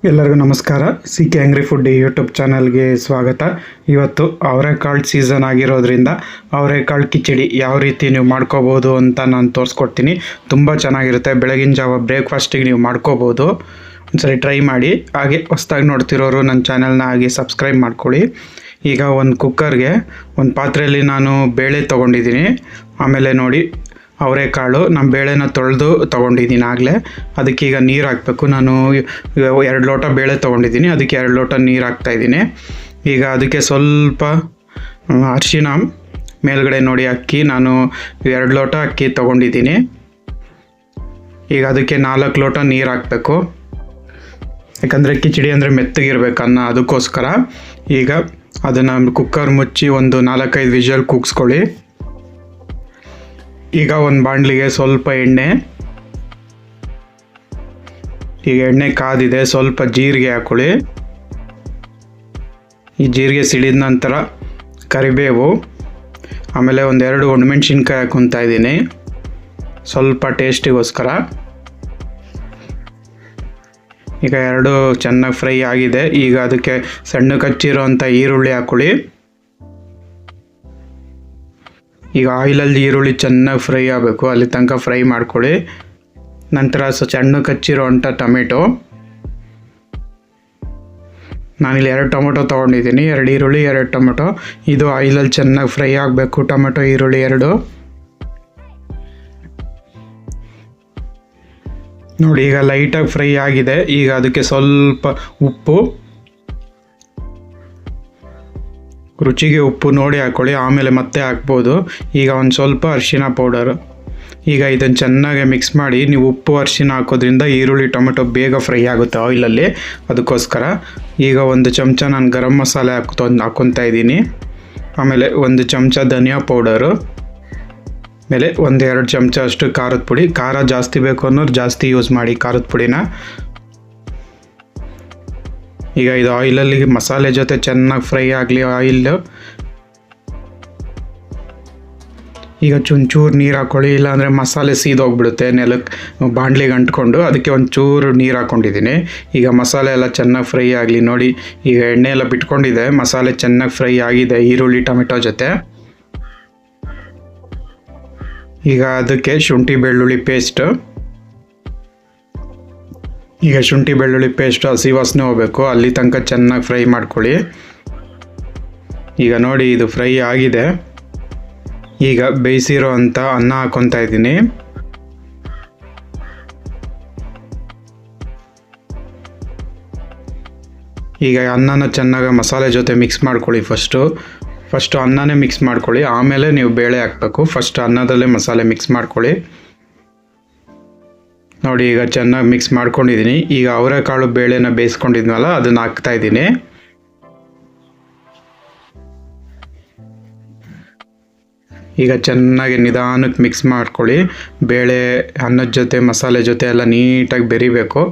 ಎಲ್ಲರಿಗೂ ನಮಸ್ಕಾರ. CK Angry Food YouTube ಚಾನಲ್ಗೆ ಸ್ವಾಗತ. ಇವತ್ತು ಅವರೆಕಾಳು ಸೀಸನ್ ಆಗಿರೋದ್ರಿಂದ ಅವರೆಕಾಳು ಕಿಚಡಿ ಯಾವ ರೀತಿ ನೀವು ಮಾಡ್ಕೋಬೋದು ಅಂತ ನಾನು ತೋರಿಸ್ಕೊಡ್ತೀನಿ. ತುಂಬ ಚೆನ್ನಾಗಿರುತ್ತೆ. ಬೆಳಗಿನ ಜಾವ ಬ್ರೇಕ್ಫಾಸ್ಟಿಗೆ ನೀವು ಮಾಡ್ಕೋಬೋದು. ಒಂದ್ಸರಿ ಟ್ರೈ ಮಾಡಿ. ಹಾಗೆ ಹೊಸ್ದಾಗಿ ನೋಡ್ತಿರೋರು ನನ್ನ ಚಾನಲ್ನ ಹಾಗೆ ಸಬ್ಸ್ಕ್ರೈಬ್ ಮಾಡ್ಕೊಳ್ಳಿ. ಈಗ ಒಂದು ಕುಕ್ಕರ್ಗೆ ಒಂದು ಪಾತ್ರೆಯಲ್ಲಿ ನಾನು ಬೇಳೆ ತೊಗೊಂಡಿದ್ದೀನಿ. ಆಮೇಲೆ ನೋಡಿ ಅವರೆಕಾಳು ನಮ್ಮ ಬೇಳೆನ ತೊಳೆದು ತೊಗೊಂಡಿದ್ದೀನಿ ಆಗಲೇ. ಅದಕ್ಕೀಗ ನೀರು ಹಾಕಬೇಕು. ನಾನು 2 ಲೋಟ ಬೇಳೆ ತೊಗೊಂಡಿದ್ದೀನಿ, ಅದಕ್ಕೆ 2 ಲೋಟ ನೀರು ಹಾಕ್ತಾಯಿದ್ದೀನಿ. ಈಗ ಅದಕ್ಕೆ ಸ್ವಲ್ಪ ಅರಿಶಿನ, ಮೇಲ್ಗಡೆ ನೋಡಿ ಅಕ್ಕಿ, ನಾನು 2 ಲೋಟ ಅಕ್ಕಿ ತೊಗೊಂಡಿದ್ದೀನಿ. ಈಗ ಅದಕ್ಕೆ 4 ಲೋಟ ನೀರು ಹಾಕಬೇಕು. ಯಾಕಂದರೆ ಕಿಚಡಿ ಅಂದರೆ ಮೆತ್ತಗಿರ್ಬೇಕು ಅನ್ನ, ಅದಕ್ಕೋಸ್ಕರ. ಈಗ ಅದನ್ನು ಕುಕ್ಕರ್ ಮುಚ್ಚಿ ಒಂದು 4-5 ವಿಷಲ್ ಕೂಗಿಸ್ಕೊಳ್ಳಿ. ಈಗ ಒಂದು ಬಾಣಲಿಗೆ ಸ್ವಲ್ಪ ಎಣ್ಣೆ. ಈಗ ಎಣ್ಣೆ ಕಾದಿದೆ, ಸ್ವಲ್ಪ ಜೀರಿಗೆ ಹಾಕೊಳ್ಳಿ. ಈ ಜೀರಿಗೆ ಸಿಡಿದ ನಂತರ ಕರಿಬೇವು, ಆಮೇಲೆ 1-2 ಒಣಮೆಣ್ಸಿನ್ಕಾಯಿ ಹಾಕ್ಕೊತಾ ಇದ್ದೀನಿ ಸ್ವಲ್ಪ ಟೇಸ್ಟಿಗೋಸ್ಕರ. ಈಗ 2 ಚೆನ್ನಾಗಿ ಫ್ರೈ ಆಗಿದೆ. ಈಗ ಅದಕ್ಕೆ ಸಣ್ಣಕ್ಕೆ ಹಚ್ಚಿರೋಂಥ ಈರುಳ್ಳಿ ಹಾಕೊಳ್ಳಿ. ಈಗ ಆಯಿಲಲ್ಲಿ ಈರುಳ್ಳಿ ಚೆನ್ನಾಗಿ ಫ್ರೈ ಆಗಬೇಕು, ಅಲ್ಲಿ ತನಕ ಫ್ರೈ ಮಾಡ್ಕೊಳ್ಳಿ. ನಂತರ ಸಣ್ಣಕ್ಕೆ ಹಚ್ಚಿರೋ ಅಂಥ ಟೊಮೆಟೊ, ನಾನಿಲ್ಲಿ 2 ಟೊಮೆಟೊ ತೊಗೊಂಡಿದ್ದೀನಿ. 2 ಈರುಳ್ಳಿ 2 ಟೊಮೆಟೊ. ಇದು ಆಯಿಲಲ್ಲಿ ಚೆನ್ನಾಗಿ ಫ್ರೈ ಆಗಬೇಕು, ಟೊಮೆಟೊ ಈರುಳ್ಳಿ 2. ನೋಡಿ ಈಗ ಲೈಟಾಗಿ ಫ್ರೈ ಆಗಿದೆ. ಈಗ ಅದಕ್ಕೆ ಸ್ವಲ್ಪ ಉಪ್ಪು, ರುಚಿಗೆ ಉಪ್ಪು ನೋಡಿ ಹಾಕ್ಕೊಳ್ಳಿ, ಆಮೇಲೆ ಮತ್ತೆ ಹಾಕ್ಬೋದು. ಈಗ ಒಂದು ಸ್ವಲ್ಪ ಅರಿಶಿನ ಪೌಡರು. ಈಗ ಇದನ್ನು ಚೆನ್ನಾಗಿ ಮಿಕ್ಸ್ ಮಾಡಿ. ನೀವು ಉಪ್ಪು ಅರಿಶಿನ ಹಾಕೋದ್ರಿಂದ ಈರುಳ್ಳಿ ಟೊಮೆಟೊ ಬೇಗ ಫ್ರೈ ಆಗುತ್ತೆ ಆಯಿಲಲ್ಲಿ, ಅದಕ್ಕೋಸ್ಕರ. ಈಗ 1 ಚಮಚ ನಾನು ಗರಂ ಮಸಾಲೆ ಹಾಕ್ಕೊತಾ ಇದ್ದೀನಿ. ಆಮೇಲೆ 1 ಚಮಚ ಧನಿಯಾ ಪೌಡರು, ಆಮೇಲೆ 1-2 ಚಮಚ ಅಷ್ಟು ಖಾರದ ಪುಡಿ. ಖಾರ ಜಾಸ್ತಿ ಬೇಕು ಅನ್ನೋರು ಜಾಸ್ತಿ ಯೂಸ್ ಮಾಡಿ ಖಾರದ ಪುಡಿನ. ಈಗ ಇದು ಆಯಿಲಲ್ಲಿ ಮಸಾಲೆ ಜೊತೆ ಚೆನ್ನಾಗಿ ಫ್ರೈ ಆಗಲಿ ಆಯಿಲ್. ಈಗ ಚೂರು ನೀರು ಹಾಕ್ಕೊಳ್ಳಿ, ಇಲ್ಲಾಂದರೆ ಮಸಾಲೆ ಸೀದೋಗ್ಬಿಡುತ್ತೆ ನೆಲಕ್ಕೆ, ಬಾಣಲಿಗೆ ಅಂಟ್ಕೊಂಡು. ಅದಕ್ಕೆ ಒಂಚೂರು ನೀರು ಹಾಕ್ಕೊಂಡಿದ್ದೀನಿ. ಈಗ ಮಸಾಲೆ ಎಲ್ಲ ಚೆನ್ನಾಗಿ ಫ್ರೈ ಆಗಲಿ. ನೋಡಿ ಈಗ ಎಣ್ಣೆ ಎಲ್ಲ ಬಿಟ್ಕೊಂಡಿದೆ, ಮಸಾಲೆ ಚೆನ್ನಾಗಿ ಫ್ರೈ ಆಗಿದೆ ಈರುಳ್ಳಿ ಟೊಮೆಟೊ ಜೊತೆ. ಈಗ ಅದಕ್ಕೆ ಶುಂಠಿ ಬೆಳ್ಳುಳ್ಳಿ ಪೇಸ್ಟ್. ಈಗ ಶುಂಠಿ ಬೆಳ್ಳುಳ್ಳಿ ಪೇಸ್ಟ್ ಹಸಿ ವಾಸನೆ ಹೋಗಬೇಕು, ಅಲ್ಲಿ ತನಕ ಚೆನ್ನಾಗಿ ಫ್ರೈ ಮಾಡ್ಕೊಳ್ಳಿ. ಈಗ ನೋಡಿ ಇದು ಫ್ರೈ ಆಗಿದೆ. ಈಗ ಬೇಯಿಸಿರೋ ಅಂಥ ಅನ್ನ ಹಾಕ್ಕೊತಾ ಇದ್ದೀನಿ. ಈಗ ಅನ್ನನ ಚೆನ್ನಾಗಿ ಮಸಾಲೆ ಜೊತೆ ಮಿಕ್ಸ್ ಮಾಡ್ಕೊಳ್ಳಿ. ಫಸ್ಟು ಅನ್ನನೇ ಮಿಕ್ಸ್ ಮಾಡ್ಕೊಳ್ಳಿ, ಆಮೇಲೆ ನೀವು ಬೇಳೆ ಹಾಕಬೇಕು. ಫಸ್ಟ್ ಅನ್ನದಲ್ಲೇ ಮಸಾಲೆ ಮಿಕ್ಸ್ ಮಾಡ್ಕೊಳ್ಳಿ. ನೋಡಿ ಈಗ ಚೆನ್ನಾಗಿ ಮಿಕ್ಸ್ ಮಾಡ್ಕೊಂಡಿದ್ದೀನಿ. ಈಗ ಅವರೆಕಾಳು ಬೇಳೆನ ಬೇಯಿಸ್ಕೊಂಡಿದ್ನಲ್ಲ ಅದನ್ನು ಹಾಕ್ತಾಯಿದ್ದೀನಿ. ಈಗ ಚೆನ್ನಾಗಿ ನಿಧಾನಕ್ಕೆ ಮಿಕ್ಸ್ ಮಾಡ್ಕೊಳ್ಳಿ. ಬೇಳೆ ಅನ್ನದ ಜೊತೆ ಮಸಾಲೆ ಜೊತೆ ಎಲ್ಲ ನೀಟಾಗಿ ಬೆರಿಬೇಕು,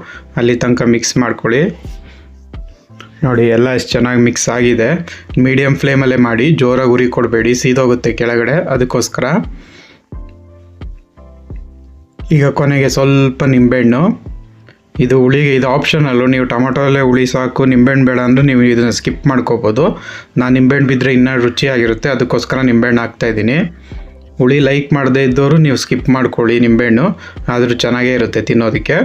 ಅಲ್ಲಿ ತನಕ ಮಿಕ್ಸ್ ಮಾಡ್ಕೊಳ್ಳಿ. ನೋಡಿ ಎಲ್ಲ ಎಷ್ಟು ಚೆನ್ನಾಗಿ ಮಿಕ್ಸ್ ಆಗಿದೆ. ಮೀಡಿಯಮ್ ಫ್ಲೇಮಲ್ಲೇ ಮಾಡಿ, ಜೋರಾಗಿ ಉರಿ ಕೊಡಬೇಡಿ, ಸೀದೋಗುತ್ತೆ ಕೆಳಗಡೆ, ಅದಕ್ಕೋಸ್ಕರ. ಈಗ ಕೊನೆಗೆ ಸ್ವಲ್ಪ ನಿಂಬೆಹಣ್ಣು. ಇದು ಹುಳಿಗೆ ಇದು ಆಪ್ಷನಲ್ಲು, ನೀವು ಟೊಮೊಟೊಲ್ಲೇ ಹುಳಿ ಸಾಕು, ನಿಂಬೆಹಣ್ಣು ಬೇಡ ಅಂದರೆ ನೀವು ಇದನ್ನು ಸ್ಕಿಪ್ ಮಾಡ್ಕೋಬೋದು. ನಾನು ನಿಂಬೆಹಣ್ಣು ಬಿದ್ದರೆ ಇನ್ನೂ ರುಚಿಯಾಗಿರುತ್ತೆ, ಅದಕ್ಕೋಸ್ಕರ ನಿಂಬೆಹಣ್ಣು ಹಾಕ್ತಾಯಿದ್ದೀನಿ. ಹುಳಿ ಲೈಕ್ ಮಾಡದೇ ಇದ್ದವರು ನೀವು ಸ್ಕಿಪ್ ಮಾಡ್ಕೊಳ್ಳಿ ನಿಂಬೆಹಣ್ಣು, ಆದರೂ ಚೆನ್ನಾಗೇ ಇರುತ್ತೆ ತಿನ್ನೋದಕ್ಕೆ.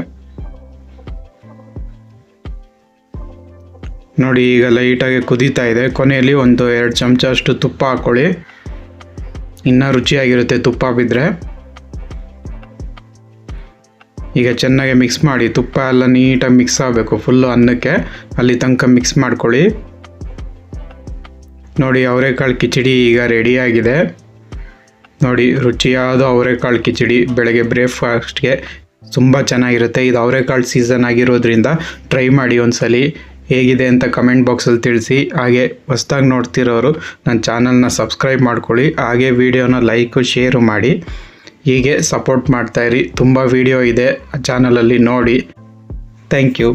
ನೋಡಿ ಈಗ ಲೈಟಾಗಿ ಕುದೀತಾ ಇದೆ. ಕೊನೆಯಲ್ಲಿ 1-2 ಚಮಚ ಅಷ್ಟು ತುಪ್ಪ ಹಾಕ್ಕೊಳ್ಳಿ, ಇನ್ನೂ ರುಚಿಯಾಗಿರುತ್ತೆ ತುಪ್ಪ ಬಿದ್ದರೆ. ಈಗ ಚೆನ್ನಾಗಿ ಮಿಕ್ಸ್ ಮಾಡಿ. ತುಪ್ಪ ಎಲ್ಲ ನೀಟಾಗಿ ಮಿಕ್ಸ್ ಆಗಬೇಕು ಫುಲ್ಲು ಅನ್ನಕ್ಕೆ, ಅಲ್ಲಿ ತನಕ ಮಿಕ್ಸ್ ಮಾಡ್ಕೊಳ್ಳಿ. ನೋಡಿ ಅವರೆಕಾಳು ಕಿಚಡಿ ಈಗ ರೆಡಿಯಾಗಿದೆ. ನೋಡಿ ರುಚಿಯಾದ ಅವರೆಕಾಳು ಕಿಚಡಿ ಬೆಳಗ್ಗೆ ಬ್ರೇಕ್ಫಾಸ್ಟ್ಗೆ ತುಂಬ ಚೆನ್ನಾಗಿರುತ್ತೆ. ಇದು ಅವರೆಕಾಳು ಸೀಸನ್ ಆಗಿರೋದ್ರಿಂದ ಟ್ರೈ ಮಾಡಿ ಒಂದ್ಸಲಿ. ಹೇಗಿದೆ ಅಂತ ಕಮೆಂಟ್ ಬಾಕ್ಸಲ್ಲಿ ತಿಳಿಸಿ. ಹಾಗೆ ಹೊಸ್ದಾಗಿ ನೋಡ್ತಿರೋರು ನನ್ನ ಚಾನಲ್ನ ಸಬ್ಸ್ಕ್ರೈಬ್ ಮಾಡ್ಕೊಳ್ಳಿ. ಹಾಗೆ ವಿಡಿಯೋನ ಲೈಕು ಶೇರು ಮಾಡಿ. ಹೀಗೆ ಸಪೋರ್ಟ್ ಮಾಡ್ತಾಯಿರಿ. ತುಂಬ ವಿಡಿಯೋ ಇದೆ ಚಾನಲಲ್ಲಿ ನೋಡಿ. Thank you.